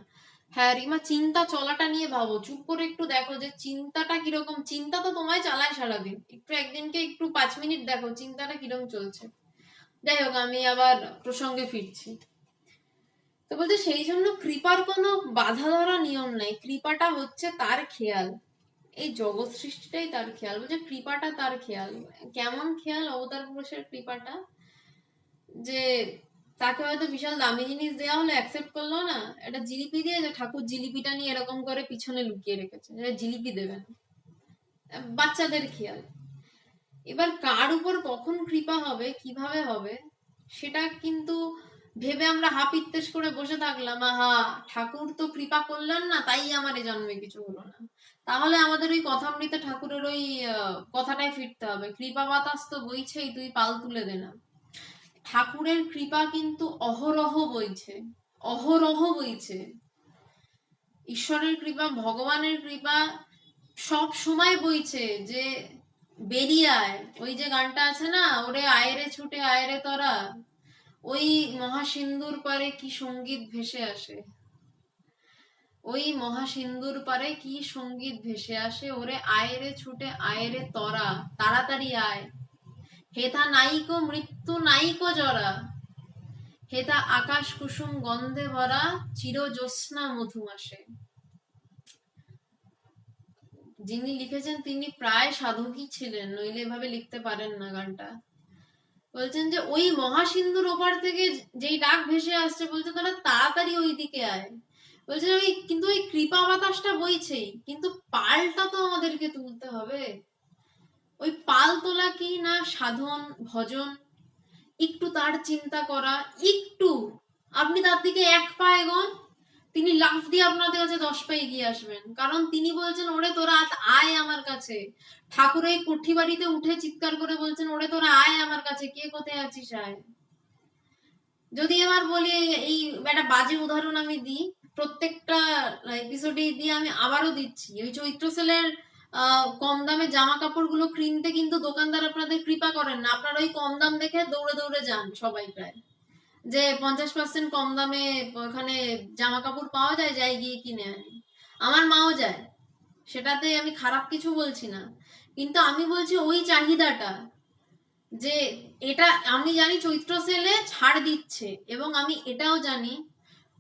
S1: হ্যাঁ রিমা, চিন্তা চলাটা নিয়ে ভাবো, চুপ করে একটু দেখো যে চিন্তাটা কিরকম। চিন্তা তো তোমায় চালায় সারাদিন, একটু একদিনকে একটু 5 মিনিট দেখো চিন্তাটা কিরকম চলছে। যাই হোক, আমি আবার প্রসঙ্গে ফিরছি। তো বলতে সেই জন্য কৃপার কোনো বাধা ধরা নিয়ম নাই, কৃপাটা হচ্ছে তার খেয়াল, এই জগৎ সৃষ্টিটাই তার খেয়াল। বলছে কৃপাটা তার খেয়াল। কেমন খেয়াল অবতার পুরুষের কৃপাটা? যে তাকে হয়তো বিশাল দামি জিনিস দেওয়া হলো, অ্যাকসেপ্ট করলো না, একটা জিলিপি দিয়ে, যে ঠাকুর জিলিপিটা নিয়ে এরকম করে পিছনে লুকিয়ে রেখেছে, জিলিপি দেবেন। বাচ্চাদের খেয়াল। এবার কার উপর কখন কৃপা হবে, কিভাবে হবে, সেটা কিন্তু ভেবে আমরা হাপিত্তেশ করে বসে থাকলাম, আহা ঠাকুর তো কৃপা করলেন না তাই আমার এই জন্মে কিছু হলো না। তাহলে আমাদের ওই কথামৃতে ঠাকুরের ওই কথাটাই ফিরতে হবে, কৃপা বাতাস তো বইছেই, তুই পাল তুলে দে না। ঠাকুরের কৃপা কিন্তু অহরহ বইছে, অহরহ বইছে। ঈশ্বরের কৃপা, ভগবানের কৃপা সব সময় বইছে যে বেরিয়ে আয়। ওই যে গানটা আছে না, ওরে আয়রে ছুটে আয়রে তোরা, ওই মহাসিন্ধুর পারে কি সঙ্গীত ভেসে আসে, ওই মহাসিন্ধুর পারে কি সঙ্গীত ভেসে আসে, ওরে আয়রে ছুটে আয়রে তরা, তাড়াতাড়ি আয়। হেথা নাইকো মৃত্যু নাইকো জরা, হেথা আকাশ কুসুম গন্ধে ভরা, চির জ্যোৎস্না মধুমাসে। যিনি লিখেছেন তিনি প্রায় সাধকই ছিলেন, নইলে এভাবে লিখতে পারেন না গানটা। বলছেন যে ওই মহাসিন্ধুর ওপার থেকে যেই ডাক ভেসে আসছে, বলছে তারা তাড়াতাড়ি ওই দিকে আয়। বলছে ওই কিন্তু ওই কৃপা বাতাসটা বইছেই, কিন্তু পালটা তো আমাদেরকে তুলতে হবে। ওই পাল তোলা কি না সাধন ভজন, একটু তার চিন্তা করা, একটু আপনি তার দিকে এক পা এগোন, তিনি লাফ দিয়ে আপনাদের কাছে 10 পা এগিয়ে আসবেন। কারণ তিনি বলছেন ওরে তোরা আয় আমার কাছে। ঠাকুর এই কুঠি বাড়িতে উঠে চিৎকার করে বলছেন ওরে তোরা আয় আমার কাছে, কে কোথায় আছিস আয়। যদি এবার বলি, এই একটা বাজে উদাহরণ আমি দিই, প্রত্যেকটা এপিসোডে দিয়ে আমি আবারও দিচ্ছি, ওই চৈত্র সেলের কম দামে জামা কাপড় গুলো কিনতে কিন্তু দোকানদার আপনাদের কৃপা করেন না। আপনারা ওই কম দাম দেখে দৌড়ে দৌড়ে যান সবাই প্রায়, যে 50% কম দামে ওখানে জামা কাপড় পাওয়া যায়, যাই গিয়ে কিনে আনি। আমার মাও যায়, সেটাতে আমি খারাপ কিছু বলছি না, কিন্তু আমি বলছি ওই চাহিদাটা, যে এটা আমি জানি চৈত্র সেলে ছাড় দিচ্ছে, এবং আমি এটাও জানি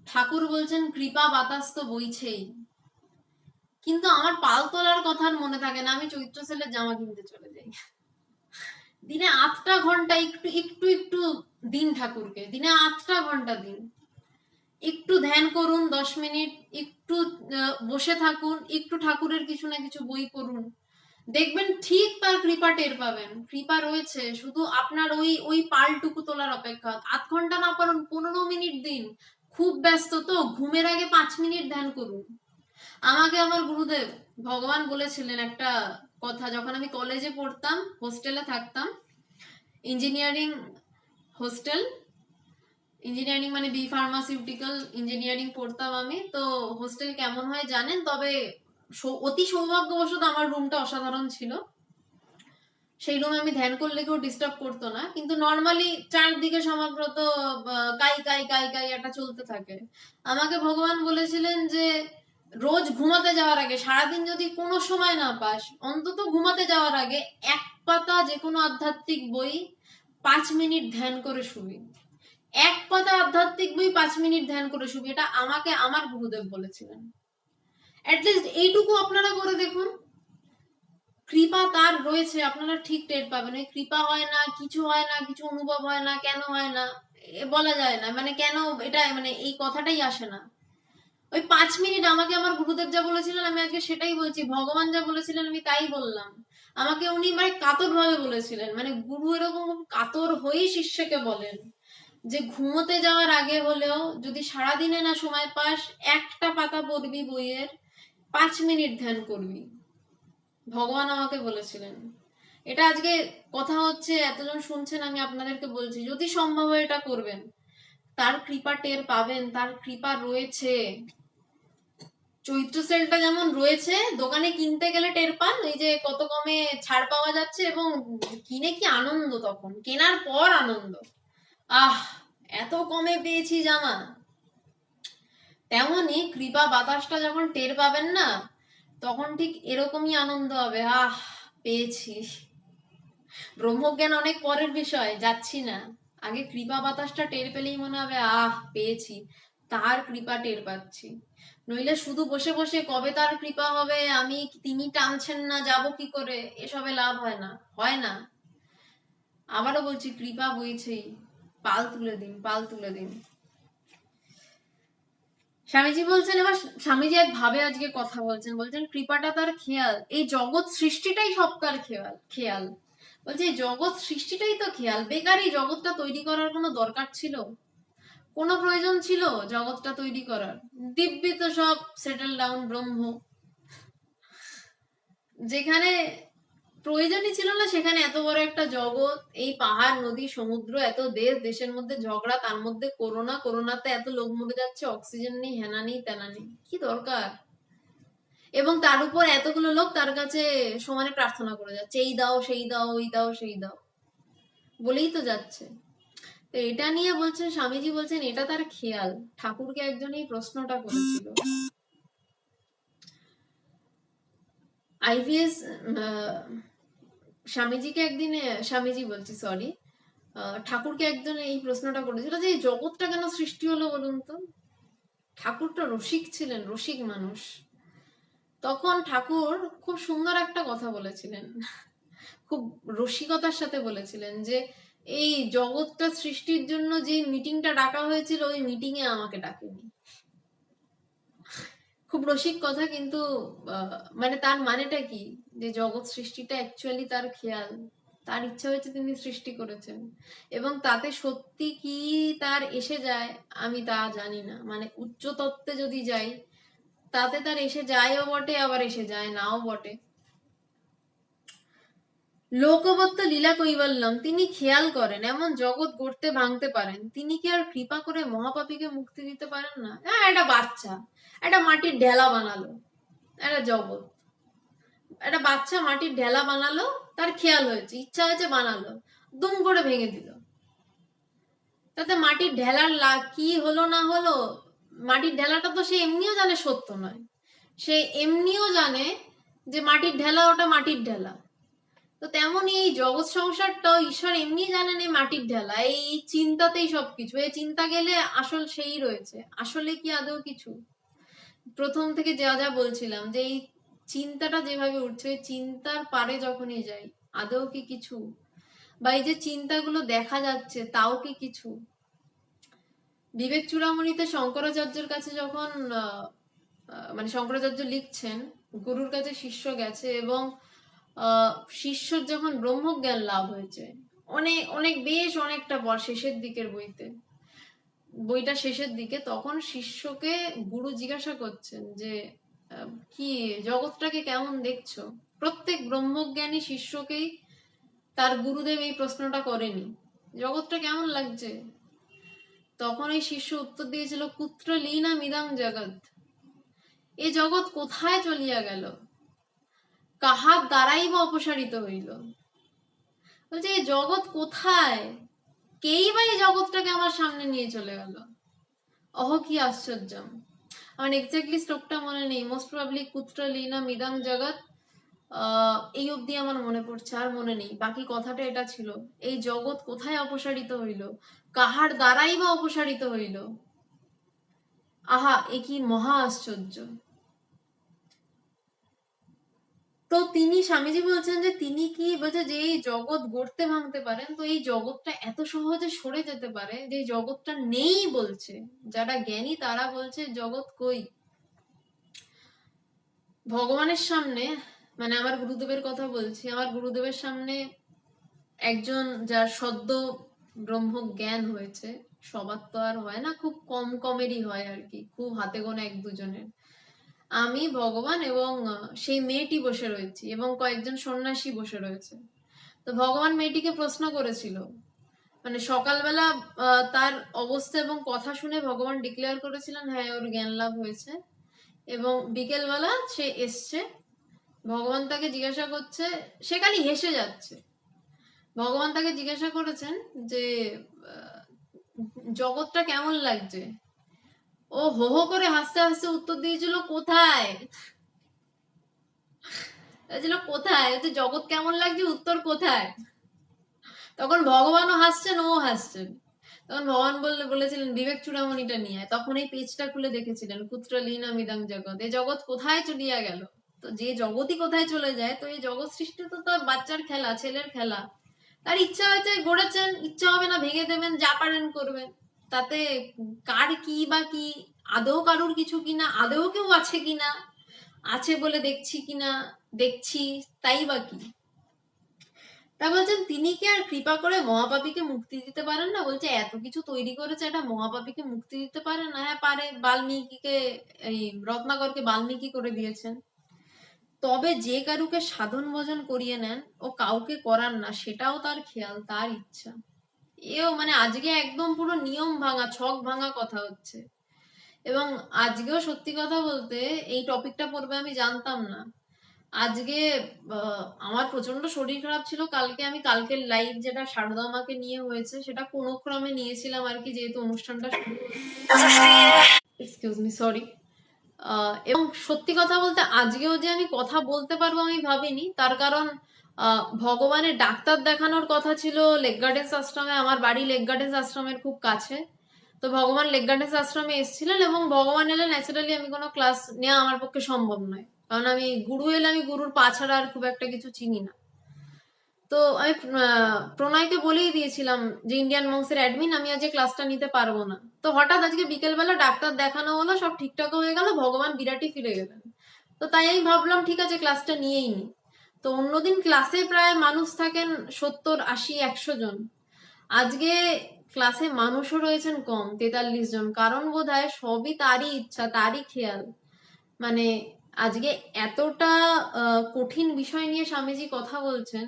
S1: ঠাকুর বলছেন কৃপা বাতাস তো বইছেই, কিন্তু আমার পাল তোলার কথা আর মনে থাকে না, আমি চৈত্র সেলের জামা কিনতে চলে যাই। দিনে 8টা ঘন্টা একটু একটু একটু দিন ঠাকুরকে, দিনে 8টা ঘন্টা দিন, একটু ধ্যান করুন 10 মিনিট, একটু বসে থাকুন, একটু ঠাকুরের কিছু না কিছু বই পড়ুন, দেখবেন ঠিক তার কৃপা টের পাবেন। কৃপা রয়েছে, শুধু আপনার ওই ওই পালটুকু তোলার অপেক্ষা। 8 ঘন্টা না পারুন 15 মিনিট দিন, খুব ব্যস্ত তো ঘুমের আগে 5 মিনিট ধ্যান করুন। আমাকে আমার গুরুদেব ভগবান বলেছিলেন একটা কথা, যখন আমি কলেজে পড়তাম, হোস্টেলে থাকতাম, ইঞ্জিনিয়ারিং হোস্টেল, ইঞ্জিনিয়ারিং মানে বি ফার্মাসিউটিক্যাল ইঞ্জিনিয়ারিং পড়তাম আমি। তো হোস্টেল কেমন হয় জানেন, তবে অতি সৌভাগ্যবশত আমার রুমটা অসাধারণ ছিল, সেই রুমে আমি ধ্যান করলে কেউ ডিস্টার্ব করতো না, কিন্তু নর্মালি চারদিকে সমাগ্রত কাই কাই কাই কাই একটা চলতে থাকে। আমাকে ভগবান বলেছিলেন যে রোজ ঘুমাতে যাওয়ার আগে, সারাদিন যদি কোনো সময় না পাস, অন্তত ঘুমাতে যাওয়ার আগে এক পাতা যে কোনো আধ্যাত্মিক বই 5 মিনিট ধ্যান করে শুবি। এক পাতা আধ্যাত্মিক বই 5 মিনিট ধ্যান করে শুবি, এটা আমাকে আমার গুরুদেব বলেছিলেন। অ্যাটলিস্ট এইটুকু আপনারা করে দেখুন, কৃপা তার রয়েছে, আপনারা ঠিক টের পাবেন। ওই কৃপা হয় না, কিছু হয় না, কিছু অনুভব হয় না, কেন হয় না বলা যায় না, মানে কেন এটা, মানে এই কথাটাই আসে না। ওই 5 মিনিট আমাকে আমার গুরুদেব যা বলেছিলেন আমি আজকে সেটাই বলছি, ভগবান যা বলেছিলেন আমি তাই বললাম। আমাকে উনি মানে কাতর ভাবে বলেছিলেন, মানে গুরু এরকম কাতর হয়েই শিষ্যকে বলেন যে ঘুমোতে যাওয়ার আগে হলেও যদি সারাদিনে না সময় পাস, একটা পাতা পড়বি বইয়ের, 5 মিনিট ধ্যান করবি। ভগবান আমাকে বলেছিলেন। এটা আজকে কথা হচ্ছে, এতজন শুনছেন, আমি আপনাদেরকে বলছি যদি সম্ভব হয় এটা করবেন, তার কৃপা টের পাবেন, তার কৃপা রয়েছে। চৈত্র সেলটা যেমন রয়েছে, দোকানে কিনতে গেলে টের পান ওই যে কত কমে ছাড় পাওয়া যাচ্ছে, এবং কিনে কি আনন্দ, তখন কেনার পর আনন্দ, আহ এত কমে পেয়েছি জামা। তেমনি কৃপা বাতাসটা যখন টের পাবেন না, তখন ঠিক এরকমই আনন্দ হবে, আহ পেয়েছি। ব্রহ্মজ্ঞান অনেক পরের বিষয়, যাচ্ছি না, আগে কৃপা বাতাসটা টের পেলেই মনে হবে আহ পেয়েছি, তার কৃপা টের পাচ্ছি। নইলে শুধু বসে বসে কবে তার কৃপা হবে, আমি তিনি টানছেন না যাব কি করে, এসবে লাভ হয় না, হয় না। আবারও বলছি কৃপা বইছেই, পাল তুলে দিন, পাল তুলে দিন। স্বামীজি বলছেন, এবার স্বামীজি এক ভাবে আজকে কথা বলছেন, বলছেন কৃপাটা তার খেয়াল, এই জগৎ সৃষ্টিটাই সবকার খেয়াল খেয়াল। বলছে এই জগৎ সৃষ্টিটাই তো খেয়াল, বেকার এই জগৎটা তৈরি করার কোনো দরকার ছিল, কোনো প্রয়োজন ছিল জগৎটা তৈরি করার? দিব্যি তো সব সেটেল ডাউন ব্রহ্ম, যেখানে প্রয়োজনই ছিল না সেখানে এত বড় একটা জগৎ, এই পাহাড় নদী সমুদ্র, এত দেশ, দেশের মধ্যে ঝগড়া, তার মধ্যে করোনা, করোনাতে এত লোক মরে যাচ্ছে, অক্সিজেন নেই, হেনা নেই তেনা নেই, কি দরকার? এবং তার উপর এতগুলো লোক তার কাছে সমানে প্রার্থনা করে যাচ্ছে, এই দাও সেই দাও, ওই দাও সেই দাও বলেই তো যাচ্ছে। তো এটা নিয়ে বলছেন, স্বামীজি বলছেন এটা তার খেয়াল। ঠাকুরকে একজন এই প্রশ্নটা করেছিল। আইভিএস স্বামীজিকে একদিন, স্বামীজি বলছি সরি, ঠাকুরকে একজন এই প্রশ্নটা করেছিল যে এই জগৎটা কেন সৃষ্টি হলো বলুন তো। ঠাকুরটা রসিক ছিলেন, রসিক মানুষ। তখন ঠাকুর খুব সুন্দর একটা কথা বলেছিলেন, খুব রসিকতার সাথে বলেছিলেন যে এই জগৎটা সৃষ্টির জন্য যে মিটিংটা ডাকা হয়েছিল ওই মিটিং এ আমাকে ডাকেনি। খুব রসিক কথা, কিন্তু মানে তার মানেটা কি, যে জগৎ সৃষ্টিটা অ্যাকচুয়ালি তার খেয়াল, তার ইচ্ছা হয়েছে তিনি সৃষ্টি করেছেন, এবং তাতে সত্যি কি তার এসে যায় আমি তা জানি না। মানে উচ্চ তত্ত্বে যদি যাই তাতে তার এসে যায়ও বটে, আবার এসে যায় নাও বটে। লোকবত্ত লীলা কৈবল্যম, তিনি খেয়াল করেন, এমন জগৎ গড়তে ভাঙতে পারেন, তিনি কি আর কৃপা করে মহাপাপীকে মুক্তি দিতে পারেন না? হ্যাঁ, একটা বাচ্চা একটা মাটির ঢেলা বানালো, একটা জগৎ, একটা বাচ্চা মাটির ঢেলা বানালো, তার খেয়াল হয়েছে, ইচ্ছা হয়েছে, বানালো, দুম করে ভেঙে দিল। তাতে মাটির ঢেলার কি হলো না হলো, মাটির ঢেলাটা তো সে এমনিও জানে সত্য নয়, সে এমনিও জানে যে মাটির ঢেলা ওটা মাটির ঢেলা। তো তেমনই এই জগৎ সংসারটাও ঈশ্বর এমনি জানেন এই মাটির ঢেলা, এই চিন্তাতেই সবকিছু, এই চিন্তা গেলে আসল সেই রয়েছে, আসলে কি আদৌ কিছু? প্রথম থেকে যা যা বলছিলাম যে এই চিন্তাটা যেভাবে উঠছে, চিন্তার পারে যখনই যাই আদৌ কি কিছু, বা এই যে চিন্তাগুলো দেখা যাচ্ছে তাও কি কিছু? বিবেক চূড়ামণিতে শঙ্করাচার্যের কাছে যখন মানে শঙ্করাচার্য লিখছেন, গুরুর কাছে শিষ্য গেছে এবং শিষ্যর যখন ব্রহ্মজ্ঞান লাভ হয়েছে, অনেক অনেক বেশ অনেকটা পর, শেষের দিকের বইটা শেষের দিকে, তখন শিষ্যকে গুরু জিজ্ঞাসা করছেন যে কি জগৎটাকে কেমন দেখছো? প্রত্যেক ব্রহ্মজ্ঞানী শিষ্যকেই তার গুরুদেব এই প্রশ্নটা করেনি, জগৎটা কেমন লাগছে? তখন এই শিষ্য উত্তর দিয়েছিল, কুত্র লীনা মিদং জগৎ, এ জগৎ কোথায় চলিয়া গেল, কাহার দ্বারাই বা অপসারিত হইল। বলছে এই জগৎ কোথায়, কেই বা এই জগৎটাকে আমার সামনে নিয়ে চলে গেল, অহ কি আশ্চর্য। আমার এক্স্যাক্টলি স্ট্রোকটা মনে নেই, মোস্ট প্রবাবলি কুত্র লীনা মিদং জগৎ, এই অবধি আমার মনে পড়ছে, আর মনে নেই। বাকি কথাটা এটা ছিল, এই জগৎ কোথায় অপসারিত হইল, কাহার দ্বারাই বা অপসারিত হইল, আহা এ কি মহা আশ্চর্য। তো তিনি, স্বামীজি বলছেন যে তিনি কি বলছে যে এই জগৎ গড়তে ভাঙতে পারেন, তো এই জগৎটা এত সহজে সরে যেতে পারে যে জগৎটা নেই বলছে, যারা জ্ঞানী তারা বলছে জগৎ কই। ভগবানের সামনে, মানে আমার গুরুদেবের কথা বলছি, আমার গুরুদেবের সামনে একজন যার সদ্য ব্রহ্ম জ্ঞান হয়েছে, সবার তো আর হয় না, খুব কম কমেরই হয় আর কি, খুব হাতে গোনা এক দুজনের, আমি, ভগবান এবং সেই মেয়েটি বসে রয়েছি, এবং কয়েকজন সন্ন্যাসী বসে রয়েছে। তো ভগবান মেয়েটিকে প্রশ্ন করেছিল, মানে সকালবেলা তার অবস্থা এবং কথা শুনে ভগবান ডিক্লেয়ার করেছিলেন হ্যাঁ ওর জ্ঞান লাভ হয়েছে, এবং বিকেলবেলা সে এসছে, ভগবান তাকে জিজ্ঞাসা করছে, সে খালি হেসে যাচ্ছে, ভগবান তাকে জিজ্ঞাসা করেছেন যে জগৎটা কেমন লাগছে, ও হো হো করে হাসতে হাসতে উত্তর দিয়েছিল কোথায়, কোথায়, জগৎ কেমন লাগছে উত্তর কোথায়। তখন ভগবানও হাসছেন, ও হাসছেন। তখন ভগবান বলেছিলেন বিবেক চূড়ামণিটা নিয়ে, তখন এই পেজটা খুলে দেখেছিলেন, কুত্র লীনা মিদং জগৎ, এই জগৎ কোথায় চলিয়া গেল। তো যে জগৎই কোথায় চলে যায়, তো এই জগৎ সৃষ্টি তো তার বাচ্চার খেলা, ছেলের খেলা, তার ইচ্ছা হয়েছে গড়েছেন, ইচ্ছা হবে না ভেঙে দেবেন, যা পারেন করবেন, তাতে কার কি বা কি, আদৌ কারুর কিছু কিনা, আদৌ কেউ আছে কিনা, আছে বলে দেখছি কিনা, দেখছি তাই বা কি। তা বলছেন তিনি কি আর কৃপা করে মহাপাপীকে মুক্তি দিতে পারেন না? বলছে এত কিছু তৈরি করেছে, একটা মহাপাপীকে মুক্তি দিতে পারে না? হ্যাঁ পারে, বাল্মীকিকে, এই রত্নাকরকে বাল্মীকি করে দিয়েছেন। তবে যে কারুকে সাধন ভজন করিয়ে নেন ও কাউকে করান না, সেটাও তার খেয়াল, তার ইচ্ছা। এও মানে আজকে একদম পুরো নিয়ম ভাঙা, ছক ভাঙা কথা হচ্ছে। এবং আজকেও সত্যি কথা বলতে এই টপিকটা পড়বে আমি জানতাম না। আজকে আমার প্রচন্ড শরীর খারাপ ছিল। কালকের লাইভ যেটা সারদা মাকে নিয়ে হয়েছে সেটা কোনো ক্রমে নিয়েছিলাম আর কি, যেহেতু অনুষ্ঠানটা শুরু এক্সকিউজ মি, সরি। এবং সত্যি কথা বলতে আজকেও যে আমি কথা বলতে পারবো আমি ভাবিনি। তার কারণ ভগবানের ডাক্তার দেখানোর কথা ছিল লেক গার্ডেন্স আশ্রমে। আমার বাড়ি লেক গার্ডেন্স আশ্রমের খুব কাছে। তো ভগবান লেক গার্ডেন্স আশ্রমে এসেছিলেন, এবং ভগবান এলে ন্যাচারালি আমি কোনো ক্লাস নেওয়া আমার পক্ষে সম্ভব নয়, কারণ আমি গুরু এলে আমি গুরুর পা ছাড়া আর খুব একটা কিছু চিনি না। তো আমি প্রণয়কে বলেই দিয়েছিলাম যে ইন্ডিয়ান মংসের অ্যাডমিন, আমি আজকে ক্লাসটা নিতে পারবো না। তো হঠাৎ আজকে বিকেলবেলা ডাক্তার দেখানো হলো, সব ঠিকঠাক হয়ে গেল, ভগবান বিরাটই ফিরে গেলেন। তো তাই আমি ভাবলাম ঠিক আছে ক্লাসটা নিয়েই নি। তো অন্যদিন ক্লাসে প্রায় মানুষ থাকেন 70, 80, 100 জন। আজকে ক্লাসে মানুষও রয়েছেন কম, 43 জন। কারণ বোধহয় সবই তারই ইচ্ছা, তারই খেয়াল। মানে আজকে এতটা কঠিন বিষয় নিয়ে স্বামীজি কথা বলছেন,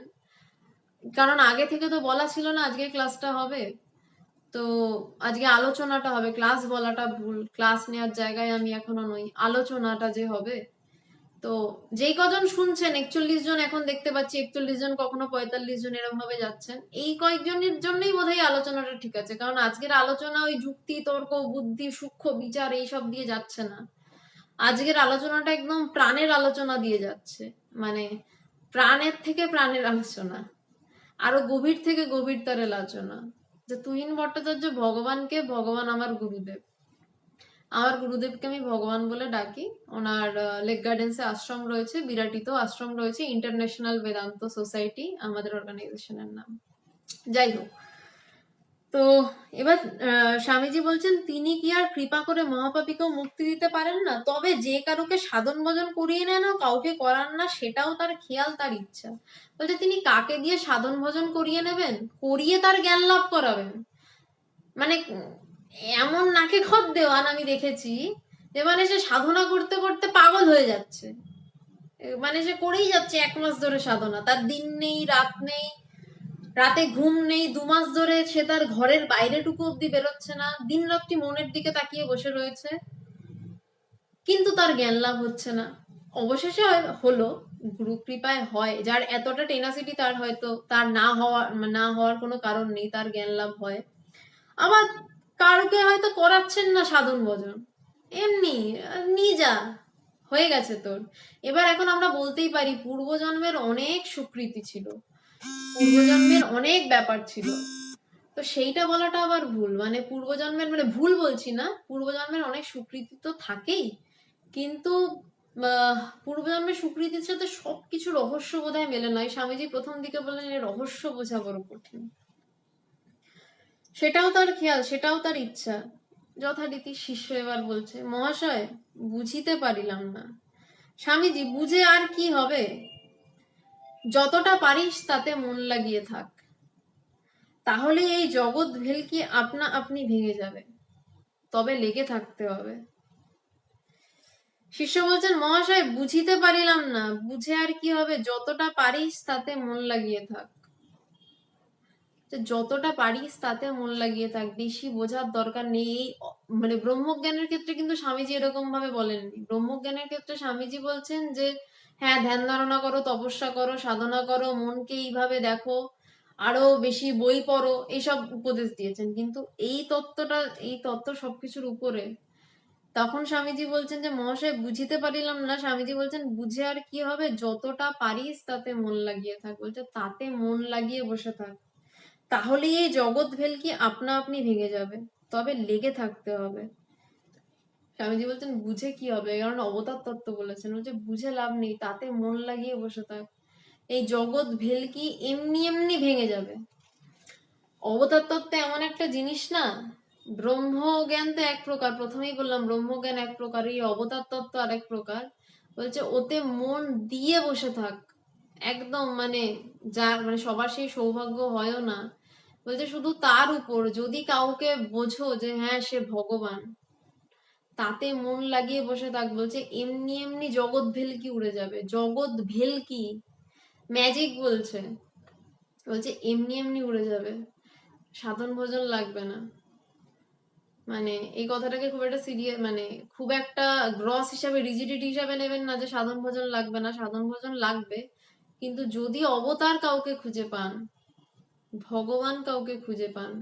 S1: কারণ আগে থেকে তো বলা ছিল না আজকে ক্লাসটা হবে। তো আজকে আলোচনাটা হবে, ক্লাস বলাটা ভুল, ক্লাস নেওয়ার জায়গায় আমি এখনো নই, আলোচনাটা যে হবে। তো যেই কজন শুনছেন 41 জন, এখন দেখতে পাচ্ছি 41 জন, কখনো 45 জন, এরকম ভাবে যাচ্ছেন। এই কয়েকজনের জন্যই বোধহয় আলোচনাটা ঠিক আছে, কারণ আজকের আলোচনা ওই যুক্তি তর্ক বুদ্ধি সূক্ষ্ম বিচার এইসব দিয়ে যাচ্ছে না। আজকের আলোচনাটা একদম প্রাণের আলোচনা দিয়ে যাচ্ছে, মানে প্রাণের থেকে প্রাণের আলোচনা, আরো গভীর থেকে গভীরতর আলোচনা। যে তুহিন ভট্টাচার্য ভগবানকে, ভগবান আমার গুরুদেব, আমার গুরুদেবকে আমি ভগবান বলে ডাকি। ওনার লেক গার্ডেন্সে আশ্রম রয়েছে, বিরাটিত আশ্রম রয়েছে, ইন্টারন্যাশনাল বেদান্ত সোসাইটি আমাদের অর্গানাইজেশনের নাম। যাই হোক, তো এবার স্বামীজি বলছেন তিনি কি আর কৃপা করে মহাপাপীকেও মুক্তি দিতে পারেন না? তবে যে কারুকে সাধন ভজন করিয়ে নেন ও কাউকে করান না, সেটাও তার খেয়াল, তার ইচ্ছা। বলছে তিনি কাকে দিয়ে সাধন ভজন করিয়ে নেবেন? করিয়ে তার জ্ঞান লাভ করাবেন। মানে এমন নাকে খত দেওয়ান আমি দেখেছি, যে মানে সে সাধনা করতে করতে পাগল হয়ে যাচ্ছে। মানে সে করেই যাচ্ছে 1 মাস ধরে সাধনা, তার দিন নেই রাত নেই, রাতে ঘুম নেই, 2 মাস ধরে সে তার ঘরের বাইরেটুকু অব্দি বেরোচ্ছে না, দিন রাত্রি মনের দিকে তাকিয়ে বসে রয়েছে, কিন্তু তার জ্ঞান লাভ হচ্ছে না। অবশেষে হলো, গুরু কৃপায় হয়, যার এতটা টেনাসিটি, তার হয়তো তার না হওয়ার কোনো কারণ নেই, তার জ্ঞান লাভ হয়। আবার কারোকে হয়তো করাচ্ছেন না সাধন ভজন, এমনি যা হয়ে গেছে তোর। এবার এখন আমরা বলতেই পারি পূর্বজন্মের অনেক সুকৃতি ছিল, পূর্বজন্মের অনেক ব্যাপার ছিল। তো সেইটা বলাটা আবার ভুল, মানে পূর্বজন্মের, মানে ভুল বলছি না, পূর্বজন্মের অনেক সুকৃতি তো থাকেই, কিন্তু পূর্বজন্মের সুকৃতির সাথে সবকিছু রহস্য বোধহয় মেলে নয়। স্বামীজি প্রথম দিকে বললেন রহস্য বোঝা বড় কঠিন। সেটাও তার খেয়াল, সেটাও তার ইচ্ছা। যথারীতি শিষ্য এবার বলছে, মহাশয় বুঝিতে পারিলাম না। স্বামীজি, বুঝে আর কি হবে? যতটা পারিস তাতে মন লাগিয়ে থাক, তাহলে এই জগৎ ভেলকি আপনা আপনি ভেঙে যাবে, তবে লেগে থাকতে হবে। শিষ্য বলছেন, মহাশয় বুঝিতে পারিলাম না। বুঝে আর কি হবে? যতটা পারিস তাতে মন লাগিয়ে থাক। যতটা পারিস তাতে মন লাগিয়ে থাক, বেশি বোঝার দরকার নেই। এই মানে ব্রহ্মজ্ঞানের ক্ষেত্রে কিন্তু স্বামীজি এরকম ভাবে বলেননি। ব্রহ্মজ্ঞানের ক্ষেত্রে স্বামীজি বলছেন যে হ্যাঁ, ধ্যান ধারণা করো, তপস্যা করো, সাধনা করো, মনকে এইভাবে দেখো, আরো বেশি বই পড়ো, এইসব উপদেশ দিয়েছেন। কিন্তু এই তত্ত্ব সবকিছুর উপরে। তখন স্বামীজি বলছেন যে মহাশয় বুঝিতে পারিলাম না। স্বামীজি বলছেন বুঝে আর কি হবে? যতটা পারিস তাতে মন লাগিয়ে থাক। বলছে তাতে মন লাগিয়ে বসে থাক, তাহলে এই জগৎ ভেলকি আপনা আপনি ভেঙে যাবে, তবে লেগে থাকতে হবে। স্বামীজি বলছেন বুঝে কি হবে, কারণ অবতার তত্ত্ব বলেছেন, বলছে বুঝে লাভ নেই, তাতে মন লাগিয়ে বসে থাক, এই জগৎ ভেলকি এমনি এমনি ভেঙে যাবে। অবতার তত্ত্ব এমন একটা জিনিস না, ব্রহ্মজ্ঞান তো এক প্রকার, প্রথমেই বললাম ব্রহ্মজ্ঞান এক প্রকার, এই অবতার তত্ত্ব আরেক প্রকার। বলছে ওতে মন দিয়ে বসে থাক, একদম মানে যার মানে সবার সেই সৌভাগ্য হয়ও না। বলছে শুধু তার উপর যদি কাউকে বোঝো যে হ্যাঁ সে ভগবান, তাতে মন লাগিয়ে বসে থাক, বলছে এমনি এমনি জগৎ ভেলকি উড়ে যাবে। জগৎ ভেলকি ম্যাজিক বলছে, বলছে এমনি এমনি উড়ে যাবে, সাধন ভোজন লাগবে না। মানে এই কথাটাকে খুব একটা সিরিয়াস, মানে খুব একটা গ্রস হিসাবে, রিজিডিটি হিসাবে নেবেন না যে সাধন ভোজন লাগবে না, সাধন ভোজন লাগবে। কিন্তু যদি অবতার কাউকে খুঁজে পান, ভগবান কাউকে খুঁজে পান,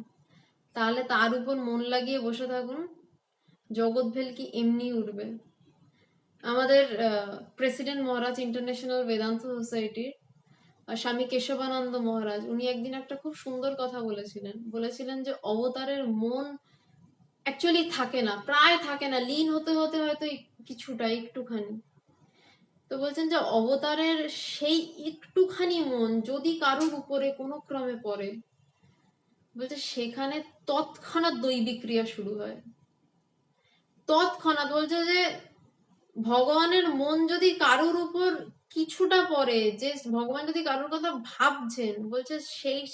S1: তাহলে তার উপর মন লাগিয়ে বসে থাকুন, জগৎ ভেলকি এমনি উঠবে। আমাদের প্রেসিডেন্ট মহারাজ ইন্টারন্যাশনাল বেদান্ত সোসাইটির স্বামী কেশবানন্দ মহারাজ, উনি একদিন একটা খুব সুন্দর কথা বলেছিলেন। বলেছিলেন যে অবতারের মন অ্যাকচুয়ালি থাকে না, প্রায় থাকে না, লীন হতে হতে হয়তো কিছুটা একটুখানি। তো বলছেন যে অবতারের সেই একটুখানি মন যদি কারোর উপরে কোনো ক্রমে পড়ে, বলছে সেখানে তৎক্ষণাৎ দৈবিক ক্রিয়া শুরু হয়। তৎক্ষণাৎ বলছে যে ভগবানের মন যদি কারোর উপর কিছুটা পড়ে, যে ভগবান যদি কারোর কথা ভাবছেন, বলছে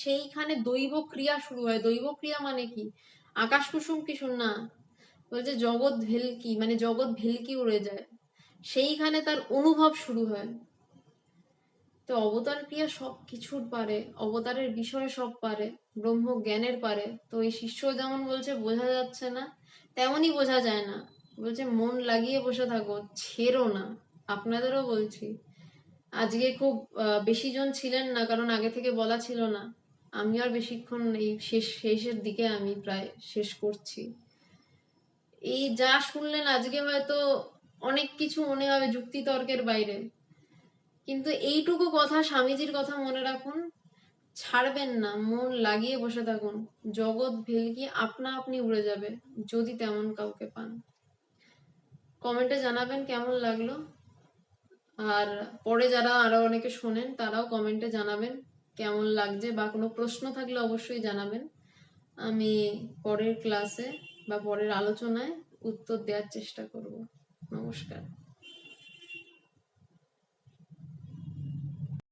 S1: সেইখানে দৈব ক্রিয়া শুরু হয়। দৈব ক্রিয়া মানে কি? আকাশ কুসুম কিছু না, বলছে জগৎ ভেলকি, মানে জগৎ ভেলকি উড়ে যায়, সেইখানে তার অনুভব শুরু হয়। তো অবতার ক্রিয়া সব কিছুর পারে, অবতারের বিষয় সব পারে, ব্রহ্ম জ্ঞানের পারে। তো এই শিষ্য যেমন বলছে বোঝা যাচ্ছে না, তেমনই বোঝা যায় না, বলছে মন লাগিয়ে বসে থাকো, ছেড়ো না। আপনাদেরও বলছি, আজকে খুব বেশি জন ছিলেন না, কারণ আগে থেকে বলা ছিল না। আমি আর বেশিক্ষণ, এই শেষের দিকে আমি প্রায় শেষ করছি। এই যা শুনলেন আজকে হয়তো অনেক কিছু মনে হবে যুক্তি তর্কের বাইরে, কিন্তু এইটুকু কথা, স্বামীজির কথা মনে রাখুন, ছাড়বেন না, মন লাগিয়ে বসে থাকুন, জগৎ ভেলকি আপনা আপনি উড়ে যাবে যদি তেমন কাউকে পান। কমেন্টে জানাবেন কেমন লাগলো। আর পরে যারা আরো অনেকে শোনেন তারাও কমেন্টে জানাবেন কেমন লাগছে, বা কোনো প্রশ্ন থাকলে অবশ্যই জানাবেন। আমি পরের ক্লাসে বা পরের আলোচনায় উত্তর দেওয়ার চেষ্টা করব। নমস্কার।